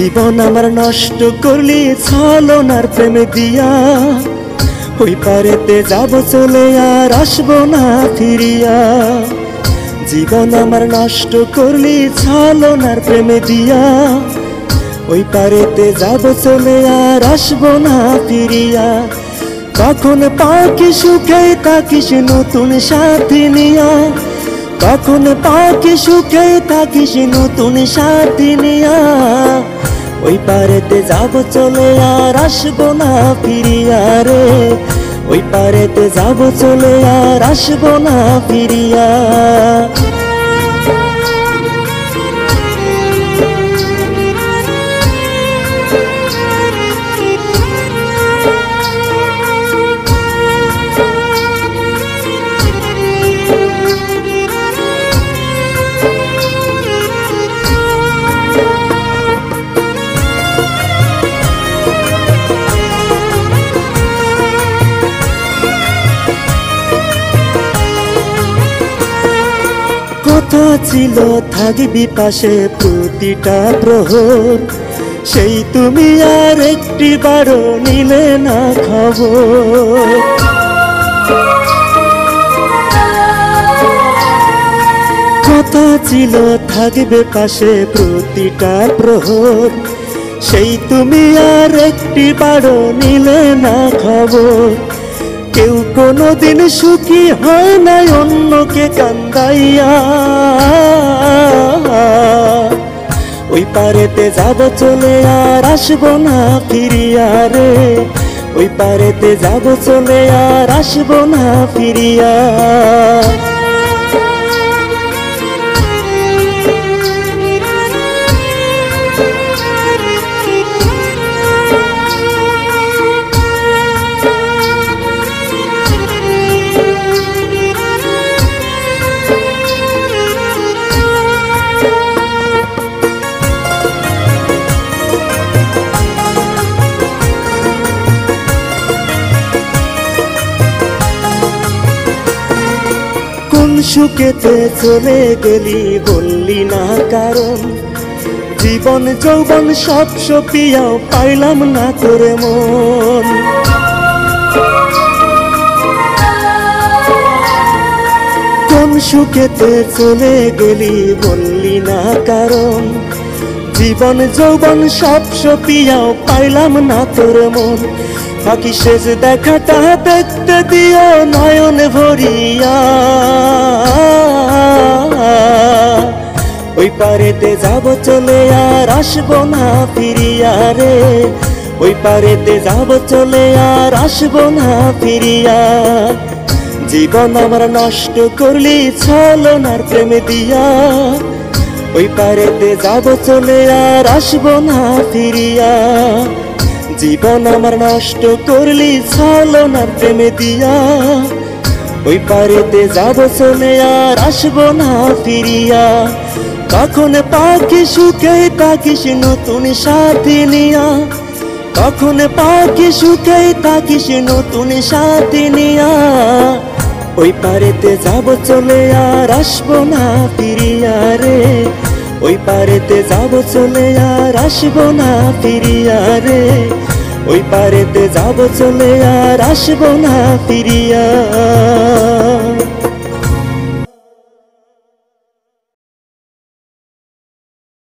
জীবন আমার নষ্ট করলি ছলনার প্রেমে দিয়া, ওই পারেতে যাব চলে আর আসবো না ফিরিয়া। জীবন আমার নষ্ট করলি ছলনার প্রেমে দিয়া, ওই পারেতে যাব চলে আর আসবো না ফিরিয়া। কখন পাখি সুখে থাকিস নতুন সাথী নিয়া, কখন পাখি সুখে থাকিস নতুন সাথী নিয়া। ওই পারেতে যাব চলে আর আসবো না ফিরিয়া রে, ওই পারেতে যাব চলে আর আসবো না ফিরিয়া। কথা ছিল থাকবি পাশে প্রতিটা প্রহর, সেই তুমি আর একটি বারো নিলে না খবর। কথা ছিল থাকবে পাশে প্রতিটা প্রহর, সেই তুমি আর একটি বারো নিলে না খবর। কেউ কোনোদিন সুখী হয় নাই অন্যকে কান্দাইয়া, ওই পারেতে যাব চলে আর আসবো না ফিরিয়া রে, ওই পারেতে যাব চলে আর আসবো না ফিরিয়া। সুখেতে চলে গেলি বললি না কারণ, জীবন যৌবন সব সপিয়াও পাইলাম না তোরে মন। কোন সুখেতে চলে গেলি বললি না কারণ, জীবন যৌবন সব সপিয়াও পাইলাম না তোরে মন। বাকি শেষ দেখাটা দেখতে দিও নয়ন ভরিয়া, ওই পারেতে যাব চলে আর আসবো না ফিরিয়া রে, ওই পারেতে যাব চলে আর আসবো না ফিরিয়া। জীবন আমার নষ্ট করলি ছলনার প্রেমে দিয়া, ওই পারেতে যাব চলে আর আসবো না ফিরিয়া। জীবন আমার নষ্ট করলি ছলনার প্রেমে দিয়া, ওই পারেতে যাব চলে আর আসবো না ফিরিয়া। কখন পাখি সুখে থাকিস নতুন সাথী নিয়া, কখন পাখি সুখে থাকিস নতুন সাথী নিয়া। ওই পারেতে যাব চলে আর আসবো না ফিরিয়া রে, ওই পারেতে যাব চলে আর আসবো না ফিরিয়া রে, ওই পারেতে যাব চলে আর আসবো না ফিরিয়া।